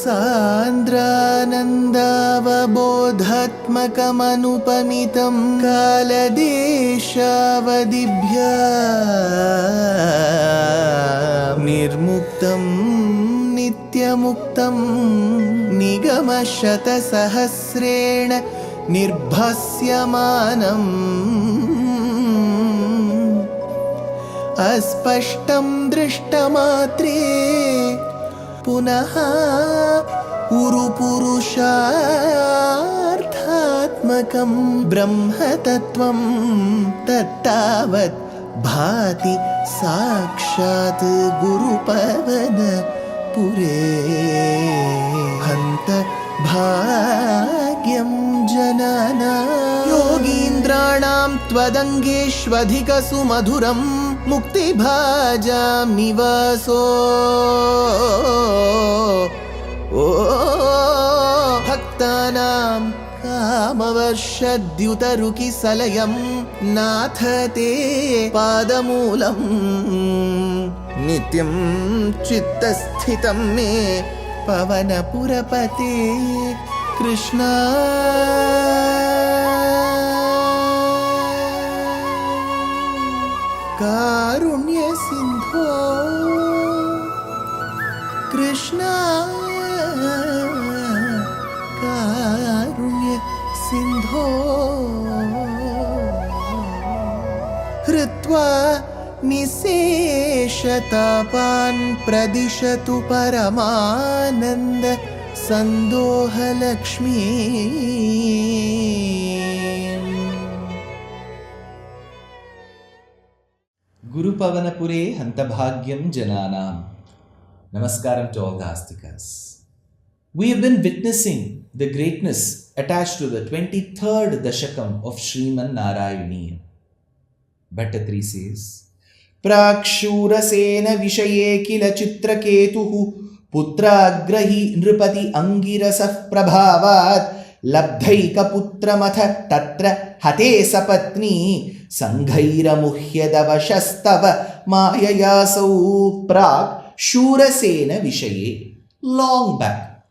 सान्द्रानन्दावबोधात्मकमनुपमितं कालदेशावदिभ्या निर्मुक्तं नित्यमुक्तं निगमशतसहस्रेण निर्भास्यमानम् अस्पष्टं दृष्टमात्रे पुनः उरुपुरुषार्थात्मकं ब्रह्मतत्त्वं तत्तावत् भाति साक्षात् गुरुपवनपुरे हन्त भाग्यं जनानां योगीन्द्राणां त्वदङ्गेष्वधिकसुमधुरं मुक्तिभाजां निवासो भक्तानां कामवर्षद्युतरुकिसलयं नाथ ते पादमूलं नित्यं चित्तस्थितं मे पवनपुरपते कृष्णा कारुण्य सिंधो कृष्णा कारुण्य सिंधो हृत्वा निशेषतापान् प्रदिशतु परमानन्द सन्दोहलक्ष्मी Gurupavanapure Hantabhagyam Jananam. Namaskaram to all the Astikas. We have been witnessing the greatness attached to the 23rd Dashakam of Śrīman Nārāyaṇīyam. Bhaṭṭatiri says, Prakshurasena Vishaye Kila Chitraketu Putragrahi Nripati Angirasah Prabhavat Labdhaika Putramatha Tatra Hate Sapatni Sanghairamuhyadavashastava Mayayasau Prak Shurasena Vishaye. Long back,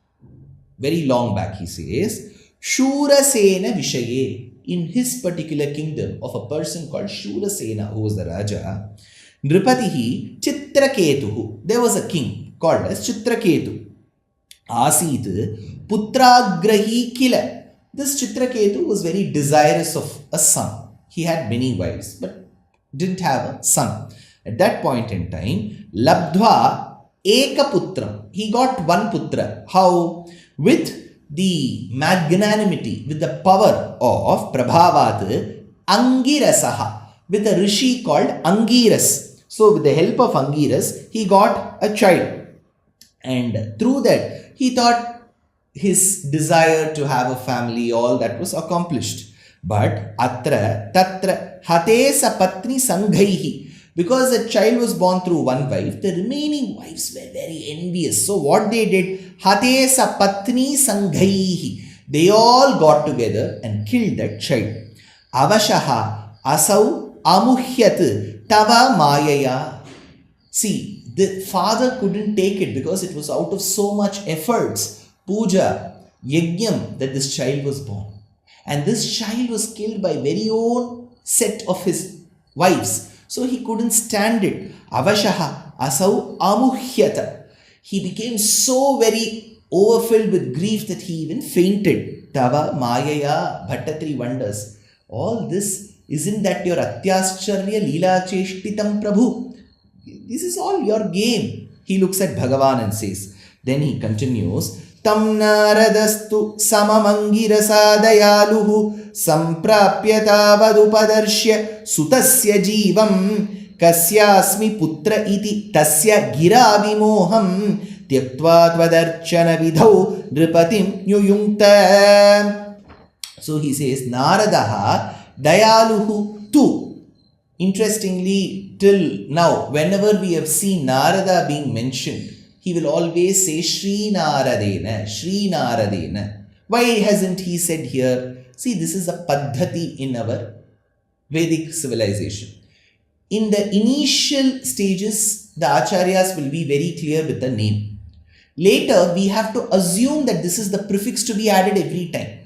very long back, he says, Shurasena Vishaye. In his particular kingdom of a person called Shurasena, who was the Raja, Nripatihi Chitraketu. There was a king called as Chitraketu. Asit Putragrahi Kila. This Chitraketu was very desirous of a son. He had many wives, but didn't have a son. At that point in time, Labdhva Eka Putram. He got one putra. How? With the magnanimity, with the power of Prabhavat Angirasaha, with a rishi called Angiras. So with the help of Angiras, he got a child. And through that, he thought his desire to have a family, all that was accomplished. But atra tatra hate sapatni sanghaihi. Because the child was born through one wife, the remaining wives were very envious. So what they did, hate sapatni sanghaihi. They all got together and killed that child. Avashaha asau amuhyat tava mayaya. See, the father couldn't take it because it was out of so much efforts, puja, yajnam, that this child was born. And this child was killed by very own set of his wives. So he couldn't stand it. Avashaha asau amuhyata. He became so very overfilled with grief that he even fainted. Tava mayaya Bhaṭṭatiri wonders. All this, isn't that your atyascharya leela cheshtitam prabhu? This is all your game. He looks at Bhagavan and says, then he continues, Tam naradastu samamangirasadayaluhu samprapyatavadupadarshya sutasya jivam kasyasmi putra iti tasya gira vimoham tyaktva tvadarchana vidhau nripatim nyuyunkta. So he says, Naradaha dayaluhu tu. Interestingly, till now, whenever we have seen Narada being mentioned, he will always say Shri Naradena, Shri Naradena. Why hasn't he said here? See, this is a paddhati in our Vedic civilization. In the initial stages, the acharyas will be very clear with the name. Later, we have to assume that this is the prefix to be added every time.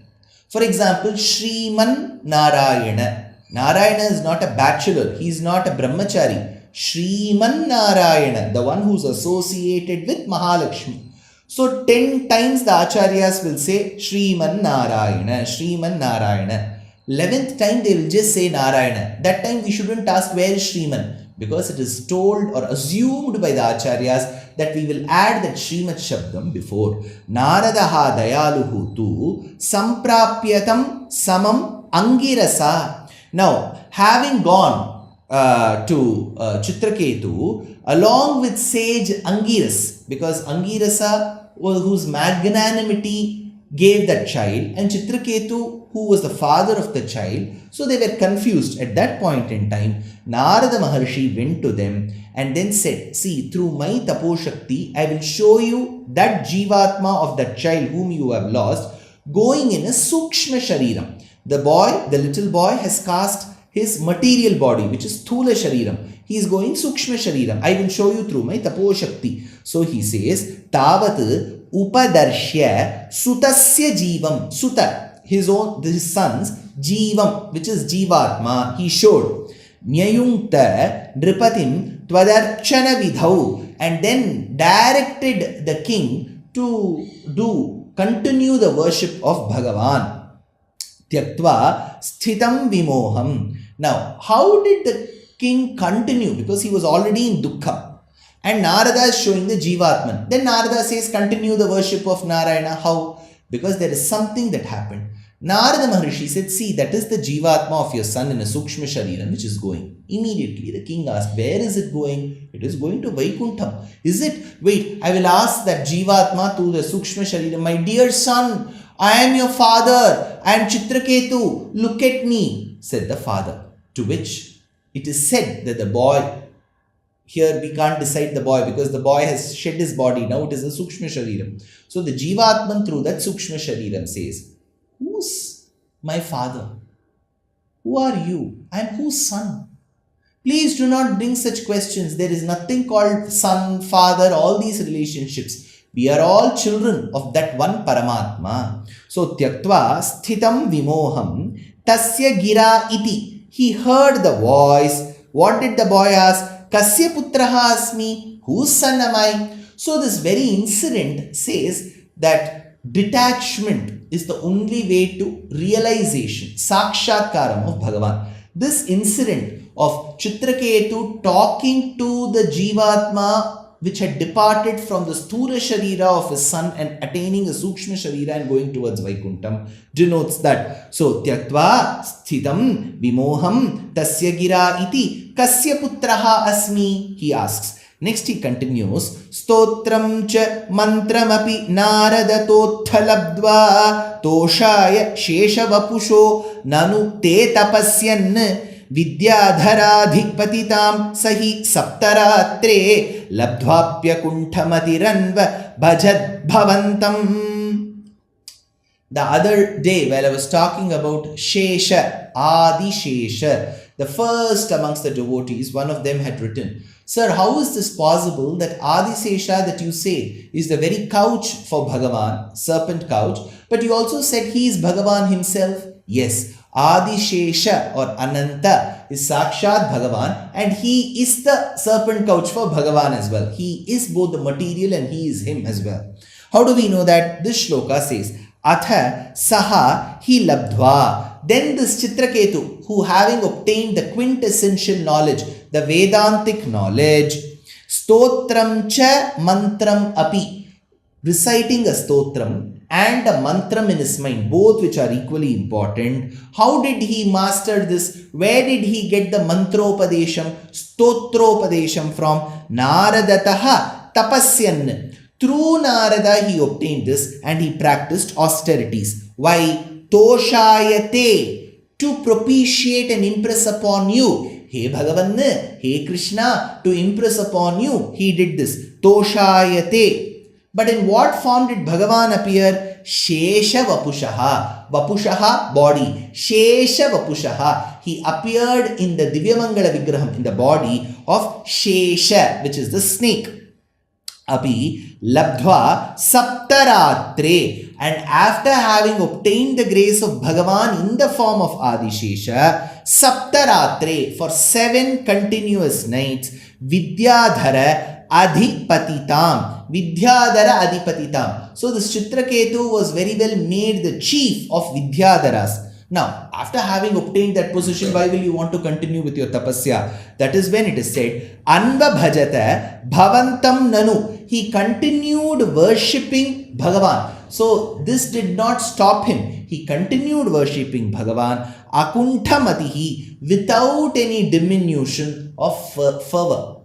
For example, Śrīman Nārāyaṇa. Narayana is not a bachelor. He is not a brahmachari. Śrīman Nārāyaṇa, the one who is associated with Mahalakshmi. So 10 times the acharyas will say Śrīman Nārāyaṇa, Śrīman Nārāyaṇa. 11th time they will just say Narayana. That time we shouldn't ask where is Śrīman, because it is told or assumed by the acharyas that we will add that Śrīmat Shabdam before. Naradaha dayaluhu tu samprapyatam samam angirasa. Now, having gone to Chitraketu along with sage Angiras, because Angirasa, whose magnanimity gave that child, and Chitraketu, who was the father of the child, so they were confused. At that point in time, Narada Maharshi went to them and then said, see, through my Taposhakti, I will show you that Jivatma of that child whom you have lost going in a Sukshma Shariram. The boy, the little boy, has cast his material body, which is Thula Shariram. He is going Sukshma Shariram. I will show you through my Taposhakti. So he says, Tavat Upadarshya Sutasya Jivam. Suta, his son's Jivam, which is Jivatma, he showed. Nyayungta Nripatim Tvadarchana Vidhau, and then directed the king to continue the worship of Bhagavan. Tyaktva sthitam vimoham. Now, how did the king continue? Because he was already in dukkha. And Narada is showing the Jivatman. Then Narada says, continue the worship of Narayana. How? Because there is something that happened. Narada Maharishi said, see, that is the Jivatma of your son in a Sukshma Shariram which is going. Immediately the king asked, where is it going? It is going to Vaikuntham. Is it? Wait, I will ask that Jivatma to the Sukshma Shariram, my dear son, I am your father, I am Chitraketu, look at me, said the father. To which it is said that the boy, here we can't decide the boy because the boy has shed his body, now it is a Sukshma Shariram. So the Jivatman through that Sukshma Shariram says, who's my father? Who are you? I am whose son? Please do not bring such questions. There is nothing called son, father, all these relationships. We are all children of that one Paramatma. So, Tyaktva sthitam vimoham tasya gira iti. He heard the voice. What did the boy ask? Kasya putraha asmi? Whose son am I? So, this very incident says that detachment is the only way to realization, sakshatkaram of Bhagavan. This incident of Chitraketu talking to the Jivatma which had departed from the Sthula Sharira of his son and attaining a Sukshma Sharira and going towards Vaikuntham denotes that. So, Tyaktva sthitam vimoham tasya gira iti kasya putraha asmi, he asks. Next he continues, Stotram cha mantram api naradatotthalabdva toshaya shesha vapusho nanu te tapasyan vidyadharadhikpatitam sahi saptaratre labdhvapya kunthamatiranva bhajad bhavantam. The other day while I was talking about Sesha, Adi Sesha, the first amongst the devotees, one of them had written, Sir, how is this possible that Adi Sesha that you say is the very couch for Bhagavan, serpent couch, but you also said he is Bhagavan himself? Yes, Adi Sesha or Ananta is Sakshat Bhagavan and he is the serpent couch for Bhagavan as well. He is both the material and he is him as well. How do we know that? This shloka says, Atha Saha Hi Labdhva. Then this Chitraketu, who having obtained the quintessential knowledge, the Vedantic knowledge, Stotram cha mantram api, reciting a stotram and a mantram in his mind, both which are equally important. How did he master this? Where did he get the mantropadesham, stotropadesham from? Naradataha tapasyan. Through Narada he obtained this and he practiced austerities. Why? Toshayate, to propitiate and impress upon you. Hey Bhagavan, hey Krishna, to impress upon you, he did this. Toshayate. But in what form did Bhagavan appear? Shesha Vapushaha. Vapushaha, body. Shesha Vapushaha. He appeared in the Divyamangala Vigraham, in the body of Shesha, which is the snake. Api labdhva saptaratre, and after having obtained the grace of Bhagavan in the form of Adishesha, saptaratre, for 7 continuous nights, Vidyadhara Adhipatitam. Vidyadhara Adhipatitam. So this Chitraketu was very well made the chief of Vidyadharas. Now, after having obtained that position, why will you want to continue with your tapasya? That is when it is said, Anva bhajata bhavantam nanu. He continued worshipping Bhagavan. So, this did not stop him. He continued worshipping Bhagavan akunthamatihi, without any diminution of fervor.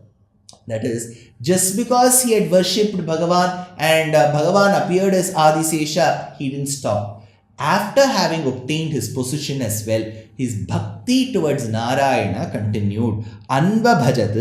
That is, just because he had worshipped Bhagavan and Bhagavan appeared as Adisesha, he didn't stop. After having obtained his position as well, his bhakti towards Narayana continued. Anva bhajat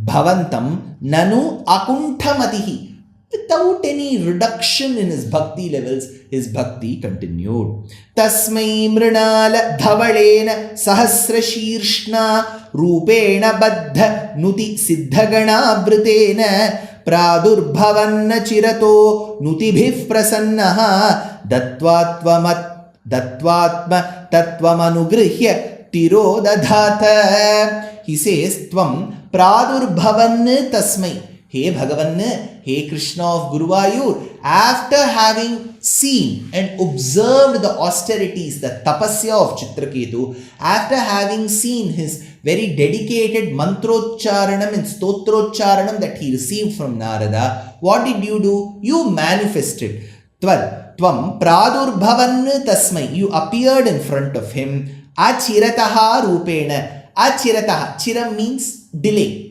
bhavantam nanu akunthamatihi. Without any reduction in his bhakti levels, his bhakti continued. Tasmai mrinala dhavalena sahasra shirshna rupena baddha nuti siddhagana vritena pradurbhavanna chirato nutibhih prasannaha Dattvatma tattvamanugrihya tirodadhata. He says, Tvam pradurbhavan tasmai. Hey Bhagavan, hey Krishna of Guruvayur, after having seen and observed the austerities, the tapasya of Chitraketu, after having seen his very dedicated mantrocharanam and stotrocharanam that he received from Narada, what did you do? You manifested. Tvam pradurbhavan tasmai. You appeared in front of him. Achirataha rupena. Achirataha. Chira means delay.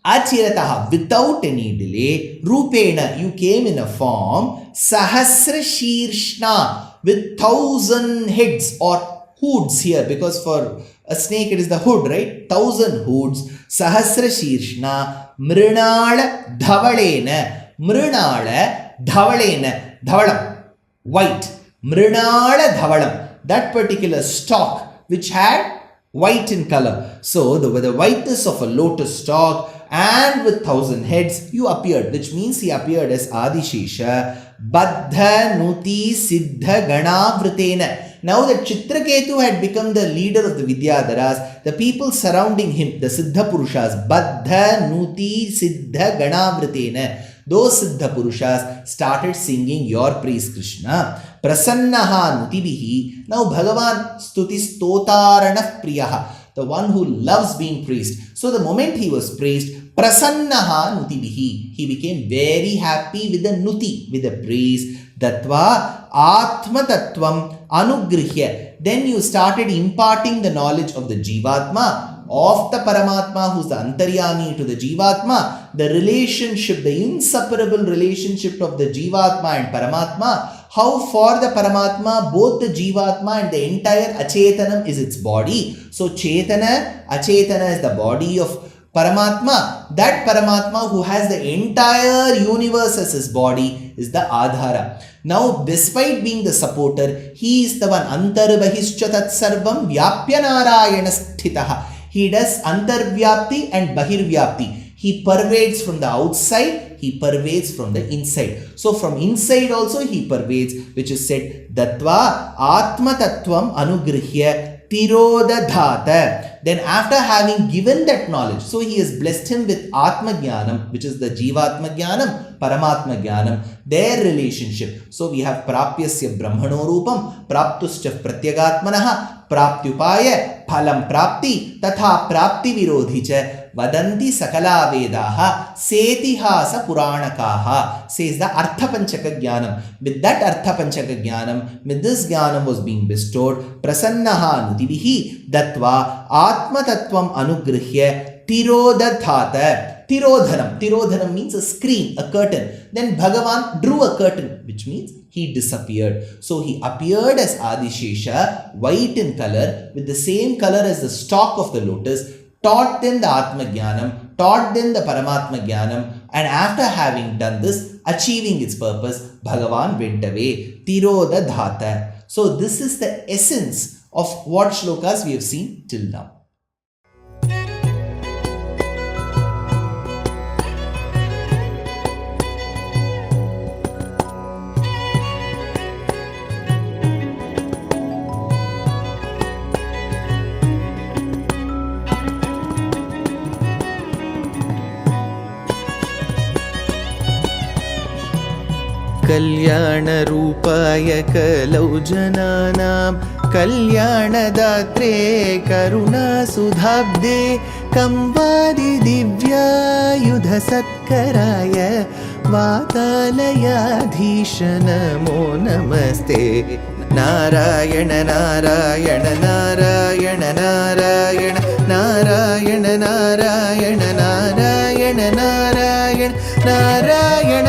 Achirataha, without any delay. Rupena, you came in a form. Sahasra shirshna, with 1,000 heads or hoods here, because for a snake it is the hood, right? 1,000 hoods. Sahasra shirshna. Mrinala dhavalena. Mrinala dhavalena. Dhavalam, white. Mrinala dhavalam. That particular stalk which had white in color. So the whiteness of a lotus stalk, and with 1,000 heads you appeared, which means he appeared as Adishesha. Baddha nuti siddha gana vritena. Now that Chitraketu had become the leader of the Vidyadharas, the people surrounding him, the Siddha Purushas, Baddha nuti siddha gana vritena, those Siddha Purushas started singing your praise, Krishna. Prasannaha nutibihi. Now Bhagavan stuti stotarana priyaha, the one who loves being praised. So the moment he was praised, prasannaha nutibihi, he became very happy with the nuti, with the praise. Dattva atma tattvam anugrihya. Then you started imparting the knowledge of the Jivatma, of the Paramatma, who's the Antaryami to the Jivatma, the relationship, the inseparable relationship of the Jivatma and Paramatma. How for the Paramatma, both the Jivatma and the entire Achetanam is its body. So Chetana, Achetana is the body of Paramatma. That Paramatma who has the entire universe as his body is the Adhara. Now, despite being the supporter, he is the one Antarbahishcha tat sarvam vyapya Narayana sthitaha. He does Antarvyapti and Bahirvyapti. He pervades from the outside, he pervades from the inside. So from inside also he pervades, which is said, Dattva Atma Tattvam Anugrihya Tirodadhata. Then after having given that knowledge, so he has blessed him with Atma Jnanam, which is the Jivatma Jnanam, Paramatma Jnanam, their relationship. So we have Prapyasya Brahmano Rupam, Praptuscha Pratyagatmanaha, Praptyupaya, Phalam Prapti, Tatha Prapti Virodhicha, Vadanti Sakala Vedaha, Setihasa Puranakaha, says the Artha Panchaka Jnanam. With that Artha Panchaka Jnanam, with this Jnanam was being bestowed, Prasannaha Nutibihi, Dattva Atma Tattvam Anugrihya Tirodadhata. Tirodhanam. Tirodhanam means a screen, a curtain. Then Bhagavan drew a curtain, which means he disappeared. So he appeared as Adishesha, white in color, with the same color as the stalk of the lotus, taught them the Atma Jnanam, taught them the Paramatma Jnanam, and after having done this, achieving its purpose, Bhagavan went away. Tirodadhata. So this is the essence of what shlokas we have seen till now. कल्याणरूपाय कलौ जनानां कल्याणदात्रे करुणासुधाब्दे कंवादिदिव्यायुधसत्कराय वातालयाधीश नमो नमस्ते। नारायण नारायण नारायण नारायण नारायण नारायण नारायण नारायण नारायण नारायण